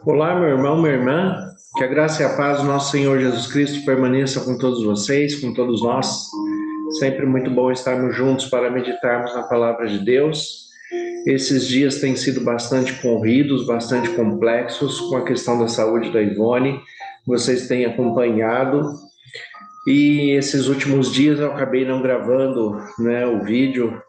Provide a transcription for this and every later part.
Olá, meu irmão, minha irmã, que a graça e a paz do nosso Senhor Jesus Cristo permaneça com todos vocês, com todos nós. Sempre muito bom estarmos juntos para meditarmos na palavra de Deus. Esses dias têm sido bastante corridos, bastante complexos com a questão da saúde da Ivone. Vocês têm acompanhado. E esses últimos dias eu acabei não gravando, o vídeo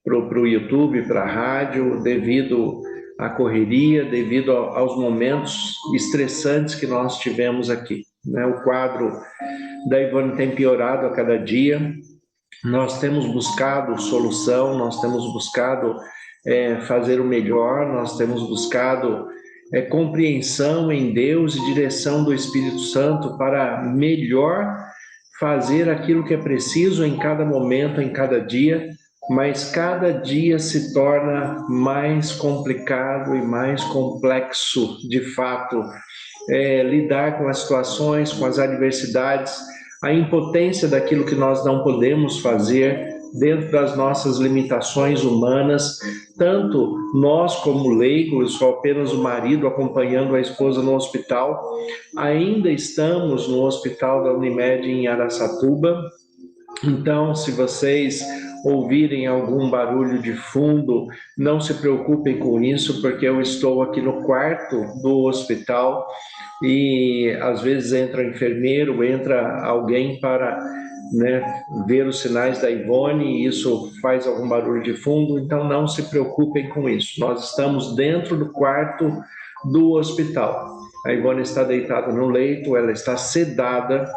para o YouTube, para a rádio, devido à correria, devido aos momentos estressantes que nós tivemos aqui. O quadro da Ivone tem piorado a cada dia. Nós temos buscado solução, nós temos buscado fazer o melhor, nós temos buscado compreensão em Deus e direção do Espírito Santo para melhor fazer aquilo que é preciso em cada momento, em cada dia, mas cada dia se torna mais complicado e mais complexo, de fato, lidar com as situações, com as adversidades, a impotência daquilo que nós não podemos fazer dentro das nossas limitações humanas, tanto nós como leigos, só apenas o marido acompanhando a esposa no hospital. Ainda estamos no hospital da Unimed em Araçatuba. Então, se vocês ouvirem algum barulho de fundo, não se preocupem com isso, porque eu estou aqui no quarto do hospital e às vezes entra um enfermeiro, entra alguém para ver os sinais da Ivone e isso faz algum barulho de fundo, então não se preocupem com isso. Nós estamos dentro do quarto do hospital. A Ivone está deitada no leito, ela está sedada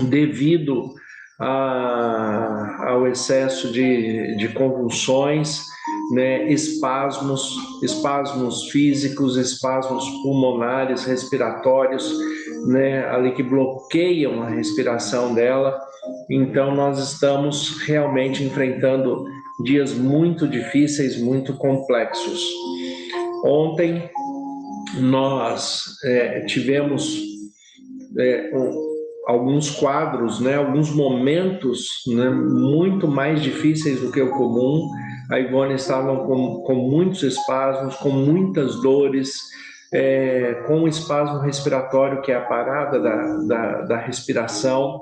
devido ao excesso de convulsões, espasmos físicos, espasmos pulmonares, respiratórios, ali que bloqueiam a respiração dela. Então nós estamos realmente enfrentando dias muito difíceis, muito complexos. Ontem nós tivemos alguns quadros, alguns momentos muito mais difíceis do que o comum. A Ivone estava com muitos espasmos, com muitas dores, com o espasmo respiratório, que é a parada da respiração.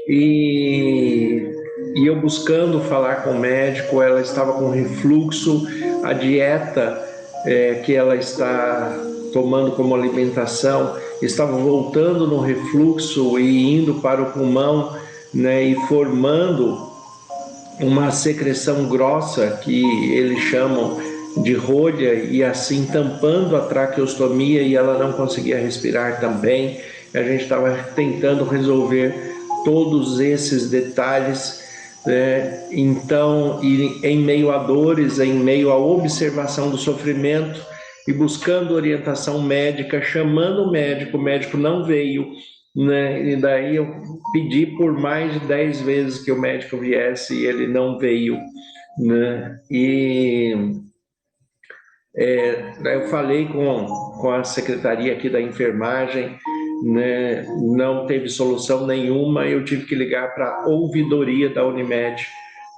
E eu buscando falar com o médico, ela estava com refluxo, a dieta que ela está tomando como alimentação estava voltando no refluxo e indo para o pulmão, e formando uma secreção grossa que eles chamam de rolha e assim tampando a traqueostomia e ela não conseguia respirar também. A gente estava tentando resolver todos esses detalhes, então, em meio a dores, em meio à observação do sofrimento, e buscando orientação médica, chamando o médico não veio, e daí eu pedi por mais de 10 vezes que o médico viesse e ele não veio, e eu falei com a secretaria aqui da enfermagem, não teve solução nenhuma, eu tive que ligar para a ouvidoria da Unimed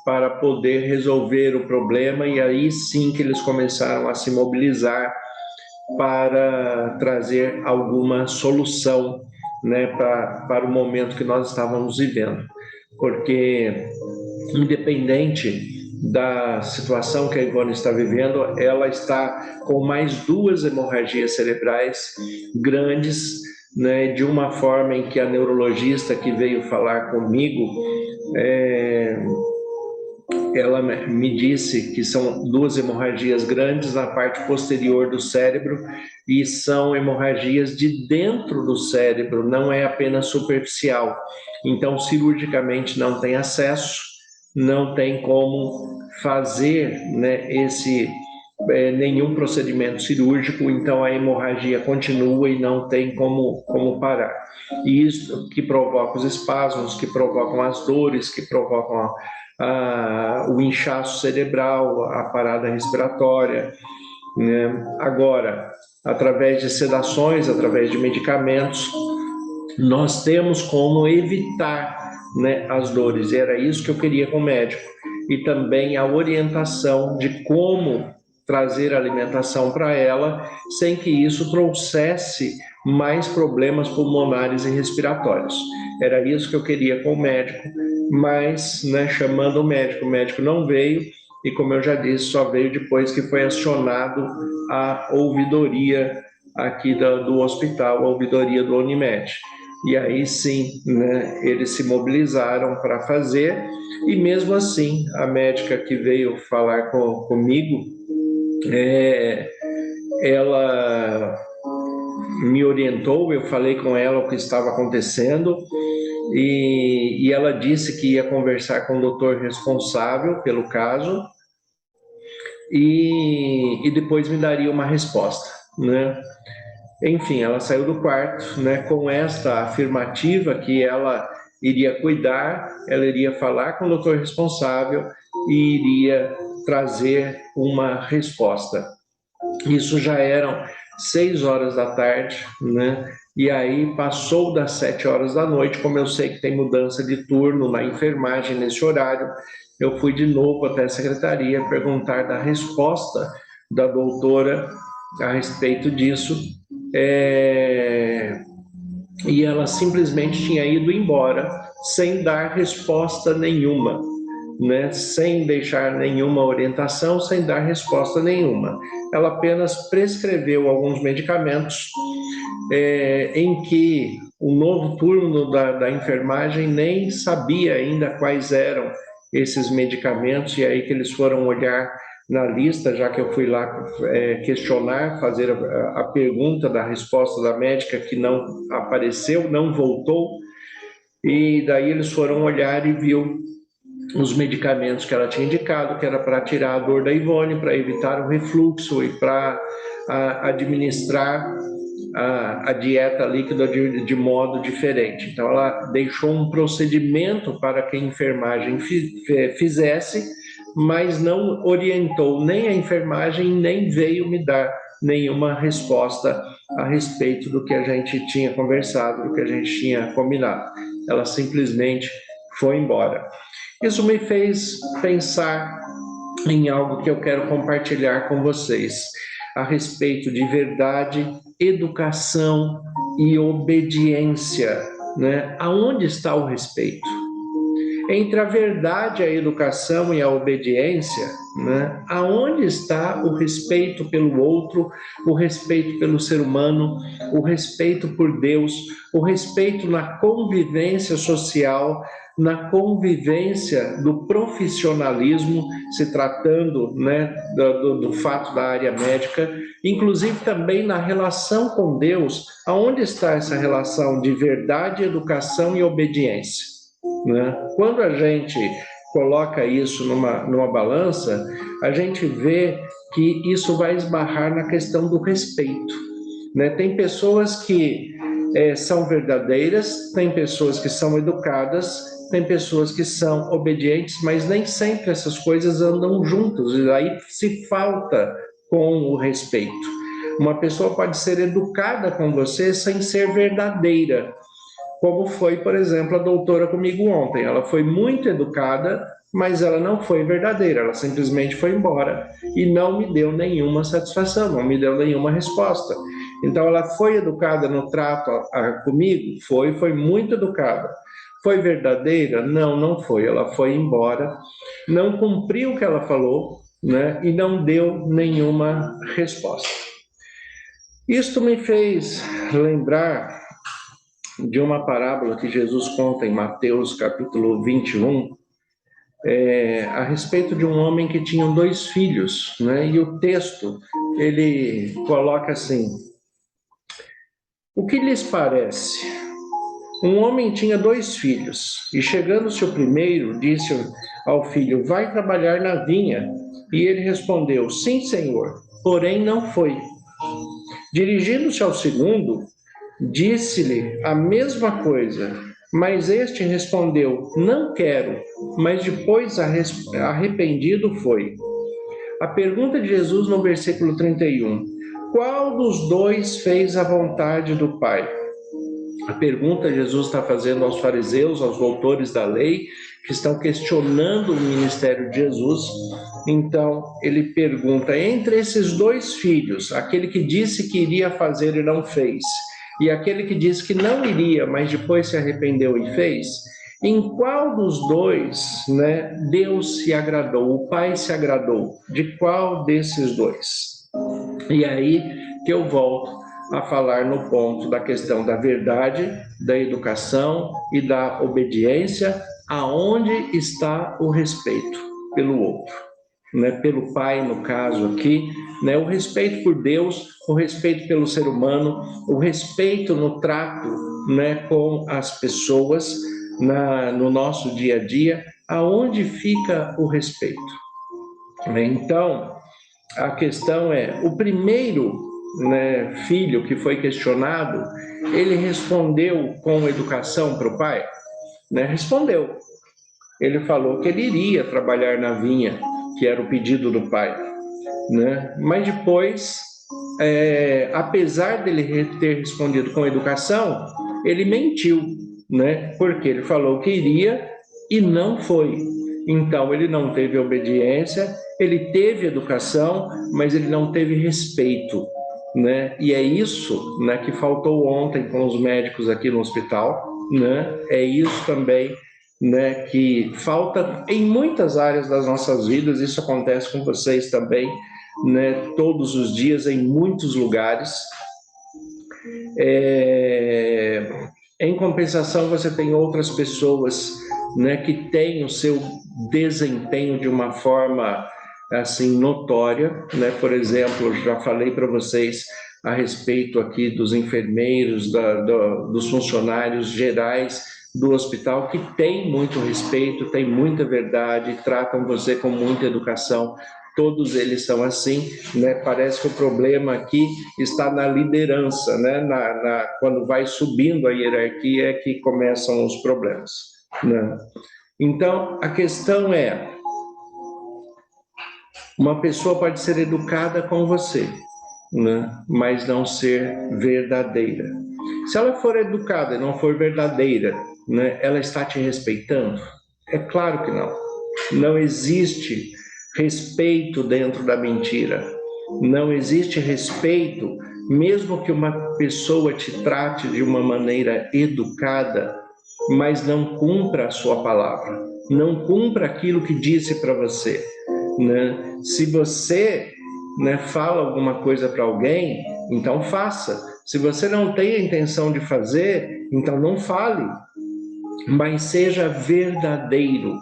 para poder resolver o problema, e aí sim que eles começaram a se mobilizar para trazer alguma solução para o momento que nós estávamos vivendo. Porque, independente da situação que a Ivone está vivendo, ela está com mais 2 hemorragias cerebrais grandes, de uma forma em que a neurologista que veio falar comigo, ela me disse que são 2 hemorragias grandes na parte posterior do cérebro e são hemorragias de dentro do cérebro, não é apenas superficial. Então, cirurgicamente não tem acesso, não tem como fazer nenhum procedimento cirúrgico, então a hemorragia continua e não tem como parar. E isso que provoca os espasmos, que provocam as dores, que provocam o inchaço cerebral, a parada respiratória. Agora, através de sedações, através de medicamentos, nós temos como evitar as dores. E era isso que eu queria com o médico. E também a orientação de como trazer alimentação para ela, sem que isso trouxesse mais problemas pulmonares e respiratórios. Era isso que eu queria com o médico, mas, né, chamando o médico não veio, e como eu já disse, só veio depois que foi acionado a ouvidoria aqui do hospital, a ouvidoria do Unimed. E aí sim, né, eles se mobilizaram para fazer, e mesmo assim, a médica que veio falar comigo, ela me orientou, eu falei com ela o que estava acontecendo, e ela disse que ia conversar com o doutor responsável pelo caso, e depois me daria uma resposta, né? Enfim, ela saiu do quarto, né, com esta afirmativa que ela iria cuidar, ela iria falar com o doutor responsável e iria trazer uma resposta. Isso já eram 6 horas da tarde, né? E aí passou das 7 horas da noite, como eu sei que tem mudança de turno na enfermagem nesse horário, eu fui de novo até a secretaria perguntar da resposta da doutora a respeito disso, e ela simplesmente tinha ido embora sem dar resposta nenhuma, né? Sem deixar nenhuma orientação, sem dar resposta nenhuma. Ela apenas prescreveu alguns medicamentos em que o novo turno da enfermagem nem sabia ainda quais eram esses medicamentos, e aí que eles foram olhar na lista, já que eu fui lá questionar, fazer a pergunta da resposta da médica, que não apareceu, não voltou, e daí eles foram olhar e viu os medicamentos que ela tinha indicado, que era para tirar a dor da Ivone, para evitar o refluxo e para administrar a dieta líquida de modo diferente. Então, ela deixou um procedimento para que a enfermagem fizesse, mas não orientou nem a enfermagem, nem veio me dar nenhuma resposta a respeito do que a gente tinha conversado, do que a gente tinha combinado. Ela simplesmente foi embora. Isso me fez pensar em algo que eu quero compartilhar com vocês a respeito de verdade, educação e obediência, né? Aonde está o respeito? Entre a verdade, a educação e a obediência, né? Aonde está o respeito pelo outro, o respeito pelo ser humano, o respeito por Deus, o respeito na convivência social, na convivência do profissionalismo, se tratando, né, do fato da área médica, inclusive também na relação com Deus, aonde está essa relação de verdade, educação e obediência, né? Quando a gente coloca isso numa balança, a gente vê que isso vai esbarrar na questão do respeito, né? Tem pessoas que são verdadeiras, tem pessoas que são educadas, tem pessoas que são obedientes, mas nem sempre essas coisas andam juntas, e aí se falta com o respeito. Uma pessoa pode ser educada com você sem ser verdadeira, como foi, por exemplo, a doutora comigo ontem. Ela foi muito educada, mas ela não foi verdadeira, ela simplesmente foi embora e não me deu nenhuma satisfação, não me deu nenhuma resposta. Então, ela foi educada no trato comigo? Foi muito educada. Foi verdadeira? Não, não foi. Ela foi embora, não cumpriu o que ela falou, né? E não deu nenhuma resposta. Isto me fez lembrar de uma parábola que Jesus conta em Mateus capítulo 21, a respeito de um homem que tinha 2 filhos, né? E o texto, ele coloca assim: o que lhes parece? Um homem tinha 2 filhos, e chegando-se o primeiro, disse ao filho: vai trabalhar na vinha. E ele respondeu: sim, senhor, porém não foi. Dirigindo-se ao segundo, disse-lhe a mesma coisa, mas este respondeu: não quero, mas depois arrependido foi. A pergunta de Jesus no versículo 31: qual dos 2 fez a vontade do Pai? A pergunta Jesus está fazendo aos fariseus, aos doutores da lei, que estão questionando o ministério de Jesus. Então, ele pergunta, entre esses dois filhos, aquele que disse que iria fazer e não fez, e aquele que disse que não iria, mas depois se arrependeu e fez, em qual dos dois, né, Deus se agradou, o Pai se agradou? De qual desses dois? E aí que eu volto a falar no ponto da questão da verdade, da educação e da obediência, aonde está o respeito pelo outro, né? Pelo Pai, no caso aqui, né? O respeito por Deus, o respeito pelo ser humano, o respeito no trato, né, com as pessoas, no nosso dia a dia, aonde fica o respeito? Então, a questão é, o primeiro, né, filho que foi questionado, ele respondeu com educação para o pai? Né? Respondeu. Ele falou que ele iria trabalhar na vinha, que era o pedido do pai. Né? Mas depois, apesar dele ter respondido com educação, ele mentiu, né? Porque ele falou que iria e não foi. Então, ele não teve obediência, ele teve educação, mas ele não teve respeito, né? E é isso, né, que faltou ontem com os médicos aqui no hospital, né? É isso também, né, que falta em muitas áreas das nossas vidas. Isso acontece com vocês também, né, todos os dias, em muitos lugares. Em compensação, você tem outras pessoas, né, que têm o seu desempenho de uma forma assim notória, né? Por exemplo, já falei para vocês a respeito aqui dos enfermeiros, dos funcionários gerais do hospital, que tem muito respeito, tem muita verdade, tratam você com muita educação. Todos eles são assim, né? Parece que o problema aqui está na liderança, né? Quando vai subindo a hierarquia é que começam os problemas, né? Então, a questão é, uma pessoa pode ser educada com você, né? Mas não ser verdadeira. Se ela for educada e não for verdadeira, né? Ela está te respeitando? É claro que não. Não existe respeito dentro da mentira. Não existe respeito, mesmo que uma pessoa te trate de uma maneira educada, mas não cumpra a sua palavra, não cumpra aquilo que disse para você, né? Se você, né, fala alguma coisa para alguém, então faça. Se você não tem a intenção de fazer, então não fale, mas seja verdadeiro.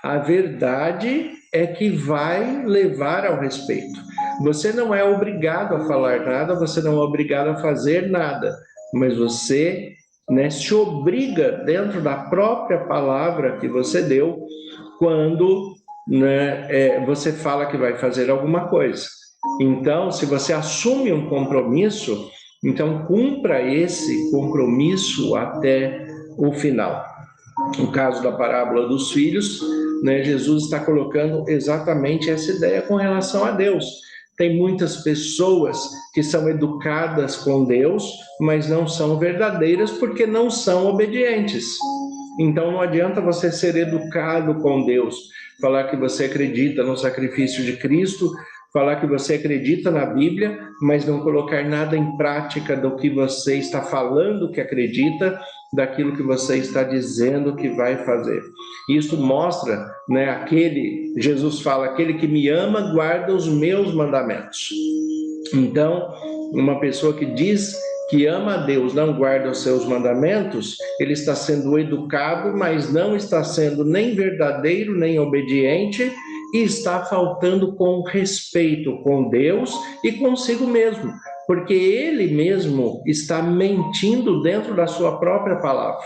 A verdade é que vai levar ao respeito. Você não é obrigado a falar nada, você não é obrigado a fazer nada, mas você, né, se obriga dentro da própria palavra que você deu, quando, né, você fala que vai fazer alguma coisa. Então, se você assume um compromisso, então cumpra esse compromisso até o final. No caso da parábola dos filhos, né, Jesus está colocando exatamente essa ideia com relação a Deus. Tem muitas pessoas que são educadas com Deus, mas não são verdadeiras porque não são obedientes. Então não adianta você ser educado com Deus, falar que você acredita no sacrifício de Cristo, falar que você acredita na Bíblia, mas não colocar nada em prática do que você está falando que acredita, daquilo que você está dizendo que vai fazer. Isso mostra, né, Jesus fala, aquele que me ama guarda os meus mandamentos. Então, uma pessoa que diz que ama a Deus, não guarda os seus mandamentos, ele está sendo educado, mas não está sendo nem verdadeiro, nem obediente, e está faltando com respeito com Deus e consigo mesmo, porque ele mesmo está mentindo dentro da sua própria palavra,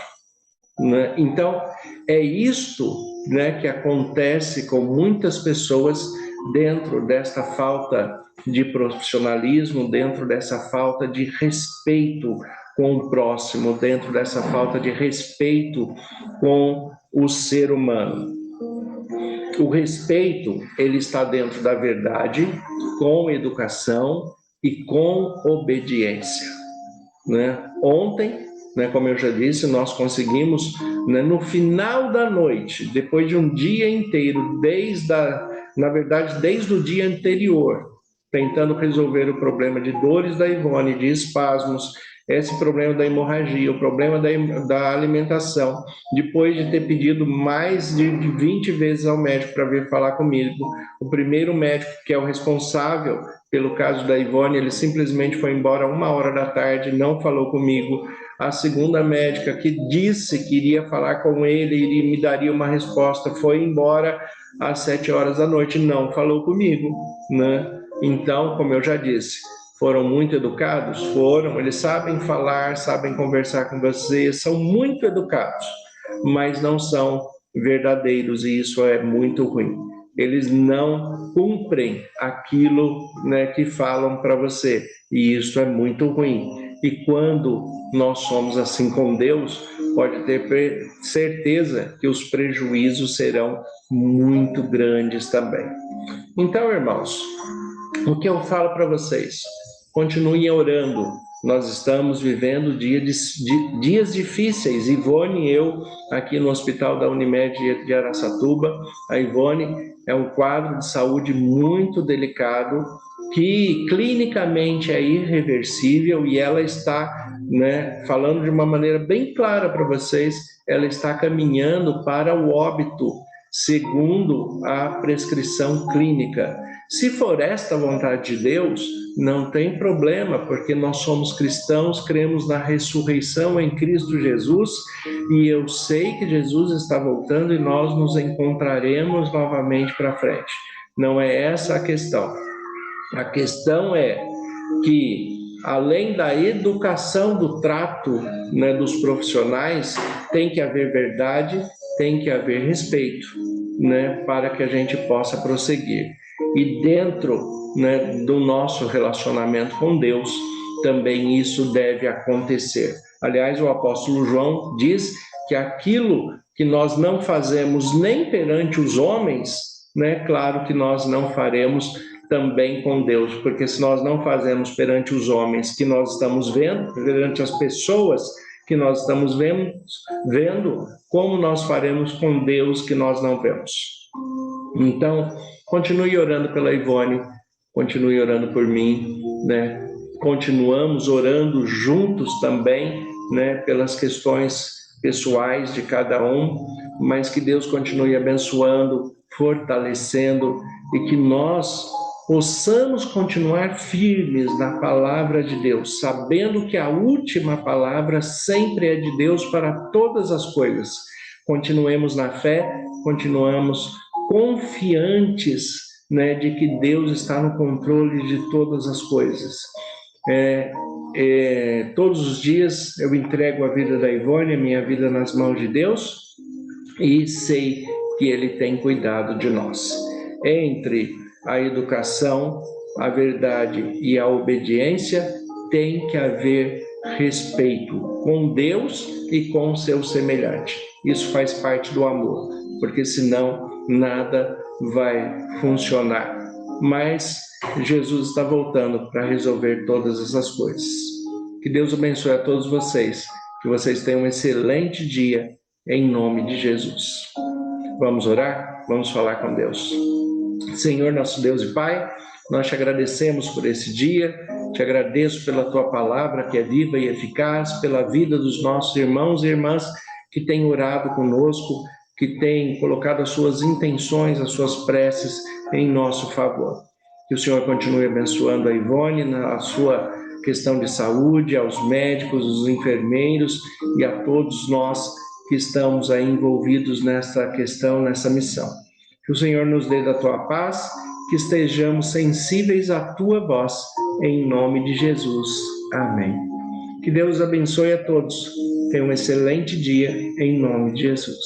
né? Então, é isto, né, que acontece com muitas pessoas dentro desta falta de profissionalismo, dentro dessa falta de respeito com o próximo, dentro dessa falta de respeito com o ser humano. O respeito, ele está dentro da verdade, com educação e com obediência, né? Ontem né? Como eu já disse, nós conseguimos, né, no final da noite, depois de um dia inteiro, na verdade, desde o dia anterior, tentando resolver o problema de dores da Ivone, de espasmos, esse problema da hemorragia, o problema da alimentação, depois de ter pedido mais de 20 vezes ao médico para vir falar comigo. O primeiro médico, que é o responsável pelo caso da Ivone, ele simplesmente foi embora 1h da tarde, não falou comigo. A segunda médica, que disse que iria falar com ele e me daria uma resposta, foi embora às 7h da noite, não falou comigo, né? Então, como eu já disse, foram muito educados? Foram, eles sabem falar, sabem conversar com você, são muito educados, mas não são verdadeiros, e isso é muito ruim. Eles não cumprem aquilo, né, que falam para você, e isso é muito ruim. E quando nós somos assim com Deus, pode ter certeza que os prejuízos serão muito grandes também. Então, irmãos, o que eu falo para vocês? Continuem orando. Nós estamos vivendo dias difíceis. Ivone e eu, aqui no Hospital da Unimed de Araçatuba, a Ivone é um quadro de saúde muito delicado, que clinicamente é irreversível, e ela está, né, falando de uma maneira bem clara para vocês, ela está caminhando para o óbito, segundo a prescrição clínica. Se for esta a vontade de Deus, não tem problema, porque nós somos cristãos, cremos na ressurreição em Cristo Jesus, e eu sei que Jesus está voltando e nós nos encontraremos novamente para frente. Não é essa a questão. A questão é que, além da educação do trato, né, dos profissionais, tem que haver verdade, tem que haver respeito, né, para que a gente possa prosseguir. E dentro, né, do nosso relacionamento com Deus, também isso deve acontecer. Aliás, o apóstolo João diz que aquilo que nós não fazemos nem perante os homens, né, claro que nós não faremos também com Deus, porque se nós não fazemos perante os homens que nós estamos vendo, perante as pessoas que nós estamos vendo, como nós faremos com Deus que nós não vemos? Então, continue orando pela Ivone, continue orando por mim, né? Continuamos orando juntos também, né, pelas questões pessoais de cada um, mas que Deus continue abençoando, fortalecendo, e que nós possamos continuar firmes na palavra de Deus, sabendo que a última palavra sempre é de Deus para todas as coisas. Continuemos na fé, continuamos confiantes, né, de que Deus está no controle de todas as coisas. Todos os dias eu entrego a vida da Ivone, a minha vida, nas mãos de Deus, e sei que Ele tem cuidado de nós. Entre a educação, a verdade e a obediência, tem que haver respeito com Deus e com o seu semelhante. Isso faz parte do amor, porque senão nada vai funcionar. Mas Jesus está voltando para resolver todas essas coisas. Que Deus abençoe a todos vocês, que vocês tenham um excelente dia, em nome de Jesus. Vamos orar? Vamos falar com Deus. Senhor, nosso Deus e Pai, nós te agradecemos por esse dia, te agradeço pela tua palavra, que é viva e eficaz, pela vida dos nossos irmãos e irmãs que têm orado conosco, que têm colocado as suas intenções, as suas preces em nosso favor. Que o Senhor continue abençoando a Ivone na sua questão de saúde, aos médicos, aos enfermeiros e a todos nós que estamos aí envolvidos nessa questão, nessa missão. Que o Senhor nos dê da tua paz, que estejamos sensíveis à tua voz, em nome de Jesus. Amém. Que Deus abençoe a todos. Tenha um excelente dia, em nome de Jesus.